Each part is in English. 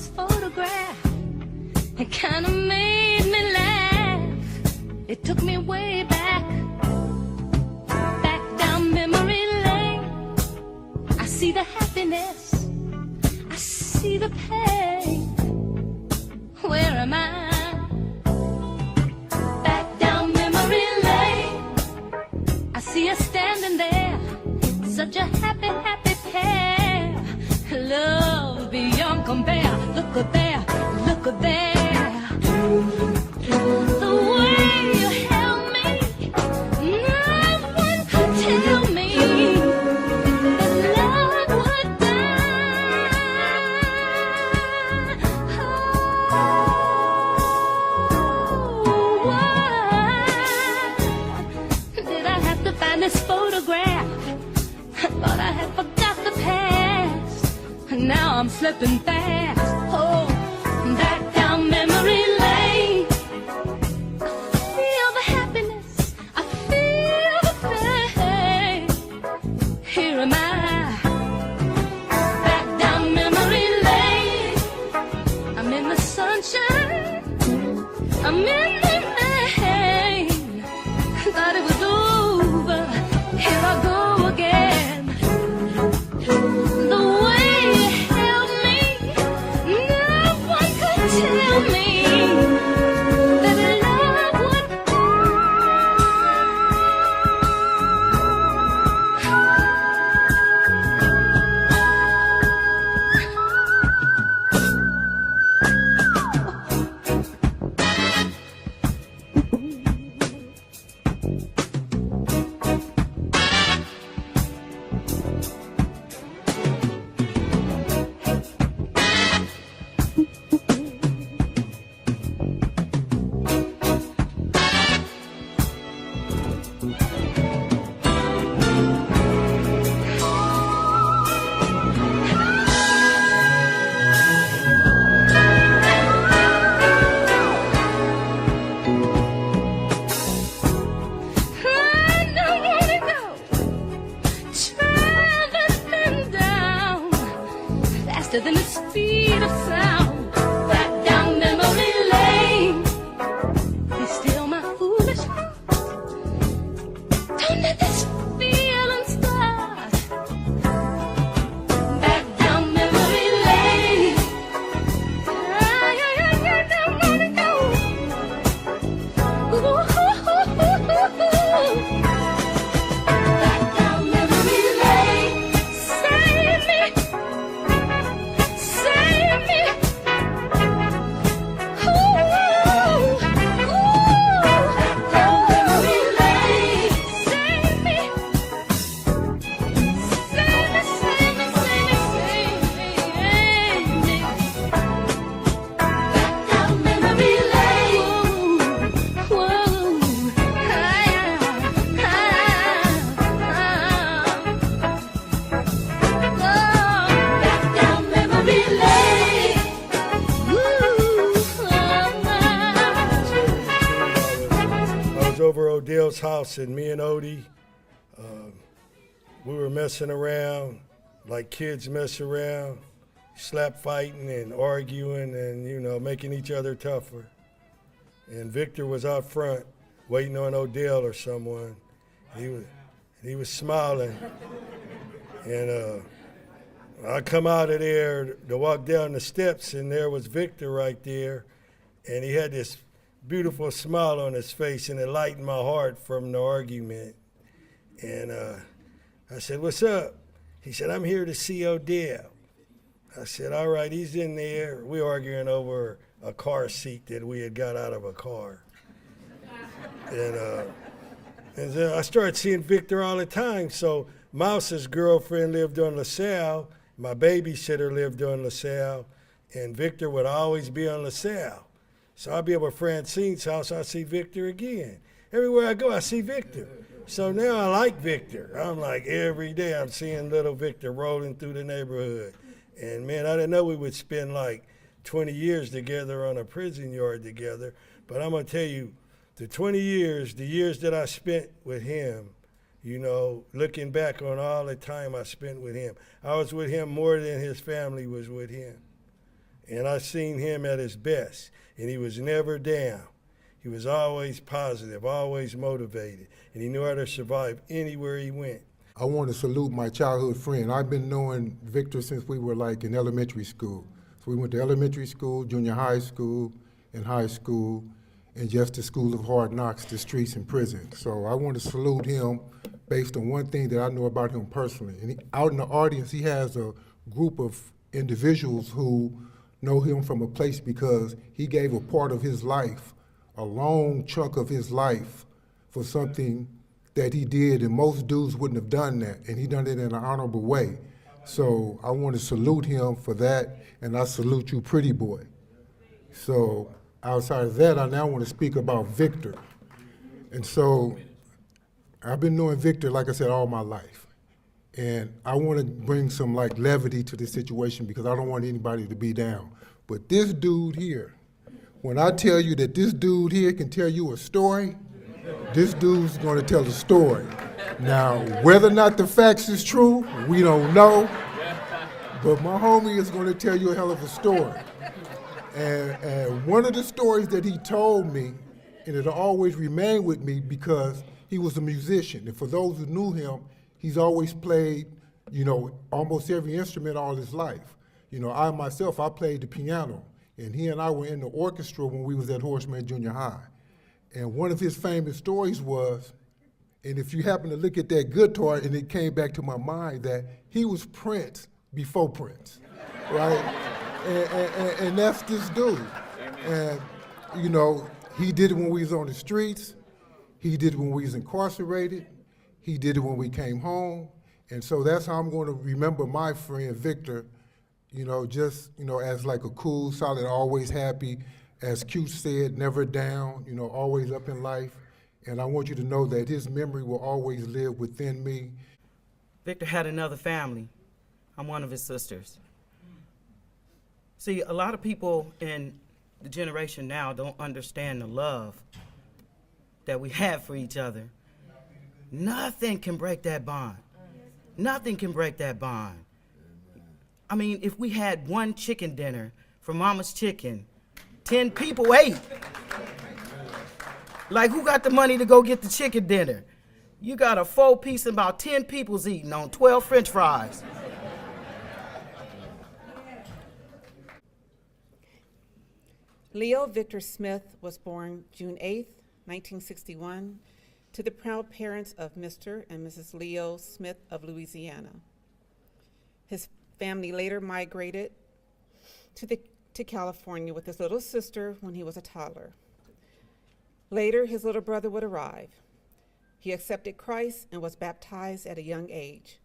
this photograph. It kind of made me laugh. It took me way back down memory lane. I see the happiness, I see the pain. Where am I? Back down memory lane. I see us standing there, such a happy, happy pair. Love beyond compare. Look at there, look at there. The way you held me, no one could tell me that love would die. Oh, why did I have to find this photograph? I thought I had forgot the past, and now I'm slipping fast. Oh, back down memory lane. I feel the happiness, I feel the pain. Here am I, back down memory lane. I'm in the sunshine, I'm in the rain. Thought it was over, here I go again. The way you held me, no one could tell me that love would than the speed of sound. Back down memory lane. Be still my foolish heart. Don't let this feeling start. Back down memory lane. I don't wanna go. Back down memory lane. Save me. Save me. Ooh, back down memory lane. Save me. Save me, save me, save me, save me. Back down memory lane. Whoa, back down memory lane. I was over Odell's house, and me and Odie, we were messing around like kids mess around, slap fighting and arguing and, you know, making each other tougher. And Victor was out front waiting on Odell or someone. He was smiling. And I come out of there to walk down the steps, and there was Victor right there. And he had this beautiful smile on his face, and it lightened my heart from the argument. And I said, "What's up?" He said, "I'm here to see Odell." I said, "All right, he's in there." We arguing over a car seat that we had got out of a car. And then I started seeing Victor all the time. So Mouse's girlfriend lived on LaSalle. My babysitter lived on LaSalle. And Victor would always be on LaSalle. So I'd be over at Francine's house, I'd see Victor again. Everywhere I go, I see Victor. So now I like Victor. I'm like, every day I'm seeing little Victor rolling through the neighborhood. And man, I didn't know we would spend like 20 years together on a prison yard together. But I'm gonna tell you, the 20 years, the years that I spent with him, you know, looking back on all the time I spent with him, I was with him more than his family was with him. And I seen him at his best, and he was never down. He was always positive, always motivated, and he knew how to survive anywhere he went. I want to salute my childhood friend. I've been knowing Victor since we were like in elementary school. So we went to elementary school, junior high school, and high school, and just the school of hard knocks, the streets and prison. So I want to salute him based on one thing that I know about him personally. And out in the audience, he has a group of individuals who know him from a place because he gave a part of his life, a long chunk of his life, for something that he did, and most dudes wouldn't have done that, and he done it in an honorable way. So I want to salute him for that, and I salute you, Pretty Boy. So outside of that, I now want to speak about Victor. And so I've been knowing Victor, like I said, all my life. And I want to bring some like levity to this situation because I don't want anybody to be down. But this dude here, when I tell you that this dude here can tell you a story, this dude's going to tell a story. Now, whether or not the facts is true, we don't know. But my homie is going to tell you a hell of a story. And one of the stories that he told me, and it'll always remain with me because he was a musician. And for those who knew him, he's always played, almost every instrument all his life. I myself, I played the piano. And he and I were in the orchestra when we was at Horseman Junior High. And one of his famous stories was, and if you happen to look at that guitar, and it came back to my mind that he was Prince before Prince, right? And that's this dude. And, he did it when we was on the streets. He did it when we was incarcerated. He did it when we came home. And so that's how I'm going to remember my friend Victor, as like a cool, solid, always happy, as Q said, never down, always up in life. And I want you to know that his memory will always live within me. Victor had another family. I'm one of his sisters. See, a lot of people in the generation now don't understand the love that we have for each other. Nothing can break that bond. Nothing can break that bond. I mean, if we had one chicken dinner from Mama's Chicken, 10 people ate. Like, who got the money to go get the chicken dinner? You got a 4-piece and about 10 people's eating on 12 French fries. Leo Victor Smith was born June 8, 1961, to the proud parents of Mr. and Mrs. Leo Smith of Louisiana. His family later migrated to California with his little sister when he was a toddler. Later, his little brother would arrive. He accepted Christ and was baptized at a young age.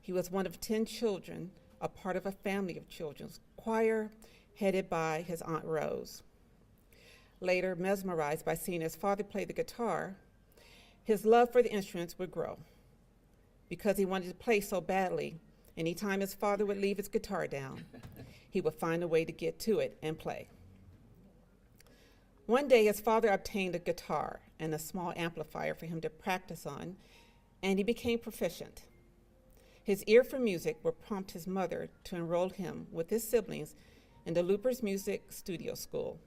He was one of 10 children, a part of a family of children's choir headed by his Aunt Rose. Later, mesmerized by seeing his father play the guitar, his love for the instruments would grow. Because he wanted to play so badly, anytime his father would leave his guitar down, he would find a way to get to it and play. One day, his father obtained a guitar and a small amplifier for him to practice on, and he became proficient. His ear for music would prompt his mother to enroll him with his siblings in the Loopers Music Studio School.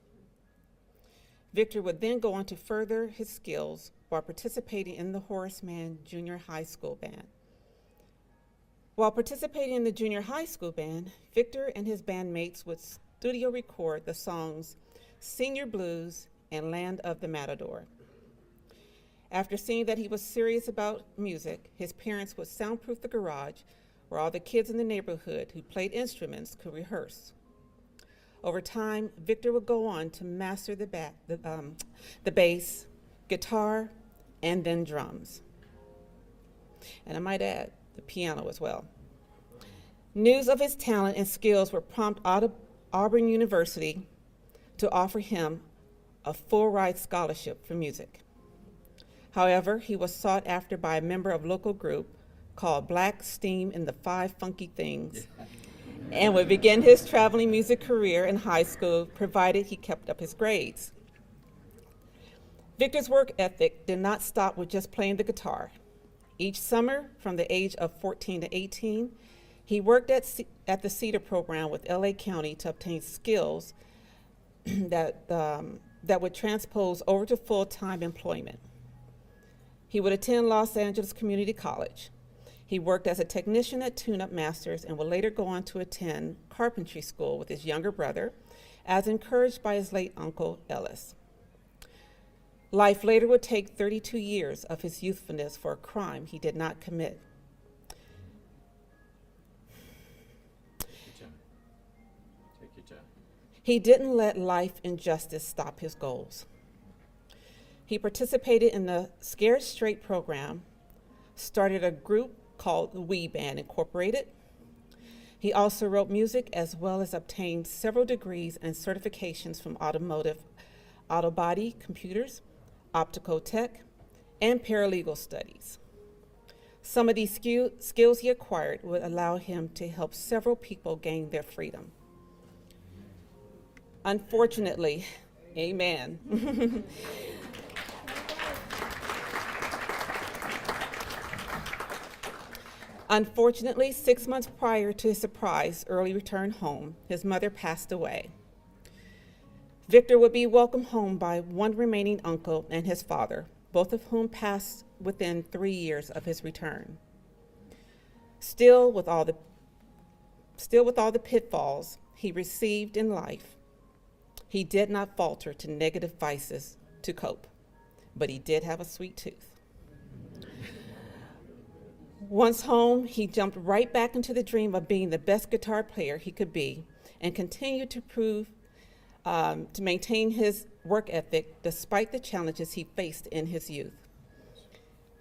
Victor would then go on to further his skills while participating in the Horace Mann Junior High School Band. While participating in the junior high school band, Victor and his bandmates would studio record the songs Senior Blues and Land of the Matador. After seeing that he was serious about music, his parents would soundproof the garage where all the kids in the neighborhood who played instruments could rehearse. Over time, Victor would go on to master the bass, guitar, and then drums. And I might add, the piano as well. News of his talent and skills would prompt Auburn University to offer him a full-ride scholarship for music. However, he was sought after by a member of a local group called Black Steam and the Five Funky Things, and would begin his traveling music career in high school, provided he kept up his grades. Victor's work ethic did not stop with just playing the guitar. Each summer, from the age of 14 to 18, He worked at the CEDAR program with LA County to obtain skills that would transpose over to full-time employment. He would attend Los Angeles Community College. He worked as a technician at Tune Up Masters and would later go on to attend carpentry school with his younger brother, as encouraged by his late uncle Ellis. Life later would take 32 years of his youthfulness for a crime he did not commit. Take your time. He didn't let life and justice stop his goals. He participated in the Scared Straight program, started a group called the Wee Band Incorporated. He also wrote music as well as obtained several degrees and certifications from automotive, auto body, computers, optical tech, and paralegal studies. Some of these skills he acquired would allow him to help several people gain their freedom. Unfortunately, amen. Unfortunately, 6 months prior to his surprise early return home, his mother passed away. Victor would be welcomed home by one remaining uncle and his father, both of whom passed within 3 years of his return. Still with all the pitfalls he received in life, he did not falter to negative vices to cope, but he did have a sweet tooth. Once home, he jumped right back into the dream of being the best guitar player he could be and continued to maintain his work ethic despite the challenges he faced in his youth.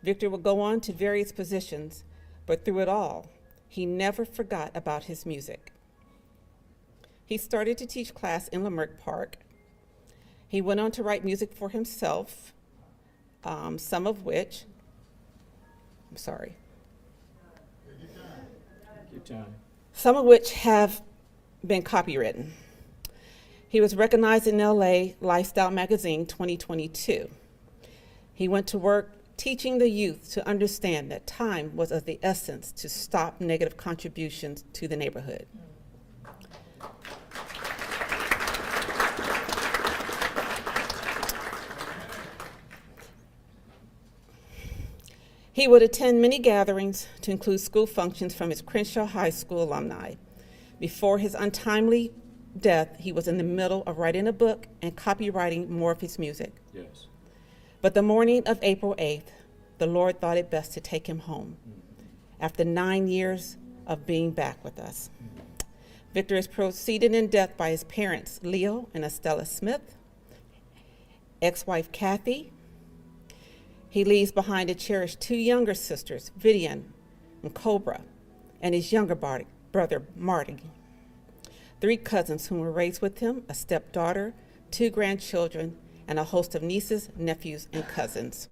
Victor would go on to various positions, but through it all, he never forgot about his music. He started to teach class in Leimert Park. He went on to write music for himself, some of which have been copywritten. He was recognized in LA Lifestyle Magazine 2022. He went to work teaching the youth to understand that time was of the essence to stop negative contributions to the neighborhood. He would attend many gatherings to include school functions from his Crenshaw High School alumni. Before his untimely death, he was in the middle of writing a book and copywriting more of his music. Yes. But the morning of April 8th, the Lord thought it best to take him home after 9 years of being back with us. Victor is preceded in death by his parents, Leo and Estella Smith, ex-wife Kathy. He leaves behind to cherish 2 younger sisters, Vivian and Cobra, and his younger brother, Marty. 3 cousins whom were raised with him, a stepdaughter, 2 grandchildren, and a host of nieces, nephews, and cousins.